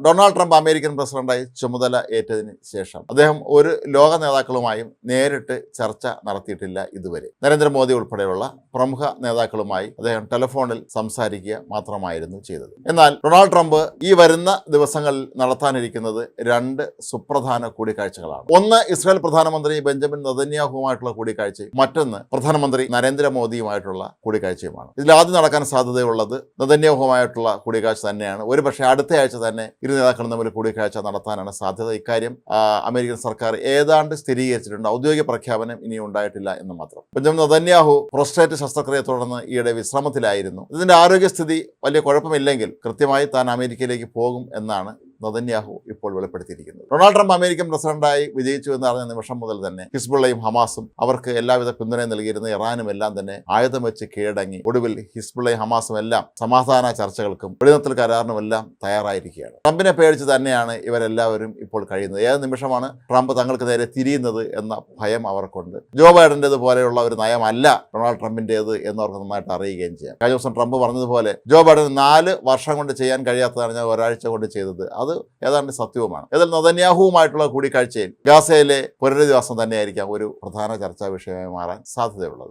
Donald Trump American പ്രസിഡന്റായി ചുമതല ഏറ്റതിന് ശേഷം അദ്ദേഹം ഒരു ലോക നേതാക്കളുമായും നേരിട്ട് ചർച്ച നടത്തിയിട്ടില്ല ഇതുവരെ. നരേന്ദ്രമോദി ഉൾപ്പെടെയുള്ള പ്രമുഖ നേതാക്കളുമായി അദ്ദേഹം ടെലിഫോണിൽ സംസാരിക്കുക മാത്രമായിരുന്നു ചെയ്തത്. എന്നാൽ ഡൊണാൾഡ് ട്രംപ് ഈ വരുന്ന ദിവസങ്ങളിൽ നടത്താനിരിക്കുന്നത് രണ്ട് സുപ്രധാന കൂടിക്കാഴ്ചകളാണ്. ഒന്ന് ഇസ്രായേൽ പ്രധാനമന്ത്രി ബെഞ്ചമിൻ നെതന്യാഹുവുമായിട്ടുള്ള കൂടിക്കാഴ്ചയും മറ്റൊന്ന് പ്രധാനമന്ത്രി നരേന്ദ്രമോദിയുമായിട്ടുള്ള കൂടിക്കാഴ്ചയുമാണ്. ഇതിൽ ആദ്യം നടക്കാൻ സാധ്യതയുള്ളത് നെതന്യാഹുവുമായിട്ടുള്ള കൂടിക്കാഴ്ച തന്നെയാണ്. ഒരുപക്ഷെ അടുത്ത ആഴ്ച തന്നെ ഇരു നേതാക്കളും തമ്മിൽ കൂടിക്കാഴ്ച നടത്താനാണ് സാധ്യത. ഇക്കാര്യം അമേരിക്കൻ സർക്കാർ ഏതാണ്ട് സ്ഥിരീകരിച്ചിട്ടുണ്ട്. ഔദ്യോഗിക പ്രഖ്യാപനം ഇനി ഉണ്ടായിട്ടില്ല എന്ന് മാത്രം. ബെഞ്ചമിൻ നെതന്യാഹു പ്രോസ്റ്റേറ്റ് ശസ്ത്രക്രിയയെ തുടർന്ന് ഈയിടെ വിശ്രമത്തിലായിരുന്നു. ഇതിന്റെ ആരോഗ്യസ്ഥിതി വലിയ കുഴപ്പമില്ലെങ്കിൽ കൃത്യമായി താൻ അമേരിക്കയിലേക്ക് പോകും എന്നാണ് നെതന്യാഹു ഇപ്പോൾ വെളിപ്പെടുത്തിയിരിക്കുന്നത്. ഡൊണാൾഡ് ട്രംപ് അമേരിക്കൻ പ്രസിഡന്റായി വിജയിച്ചു എന്ന് അറിഞ്ഞ നിമിഷം മുതൽ തന്നെ ഹിസ്ബുള്ളയും ഹമാസും അവർക്ക് എല്ലാവിധ പിന്തുണയും നൽകിയിരുന്ന ഇറാനും എല്ലാം തന്നെ ആയുധം വെച്ച് കീഴടങ്ങി. ഒടുവിൽ ഹിസ്ബുള്ളയും ഹമാസും എല്ലാം സമാധാന ചർച്ചകൾക്കും വെടിനിർത്തൽ കരാറിനുമെല്ലാം തയ്യാറായിരിക്കുകയാണ്. ട്രംപിനെ പേടിച്ച് തന്നെയാണ് ഇവരെല്ലാവരും ഇപ്പോൾ കഴിയുന്നത്. ഏത് നിമിഷമാണ് ട്രംപ് തങ്ങൾക്ക് നേരെ തിരിയുന്നത് എന്ന ഭയം അവർക്കുണ്ട്. ജോ ബൈഡന്റേത് പോലെയുള്ള ഒരു നയമല്ല ഡൊണാൾഡ് ട്രംപിൻ്റേത് എന്നവർക്ക് നന്നായിട്ട് അറിയുകയും ചെയ്യാം. കഴിഞ്ഞ ദിവസം ട്രംപ് പറഞ്ഞതുപോലെ ജോ ബൈഡൻ 4 വർഷം കൊണ്ട് ചെയ്യാൻ കഴിയാത്തതാണ് ഞാൻ ഒരാഴ്ച കൊണ്ട് ചെയ്തത്. അത് ഏതാണ്ട് സത്യവുമാണ്. ഇതിൽ നെതന്യാഹുവുമായിട്ടുള്ള കൂടിക്കാഴ്ചയിൽ ഗാസയിലെ പുനരധിവാസം തന്നെയായിരിക്കാം ഒരു പ്രധാന ചർച്ചാ വിഷയമായി മാറാൻ സാധ്യതയുള്ളത്.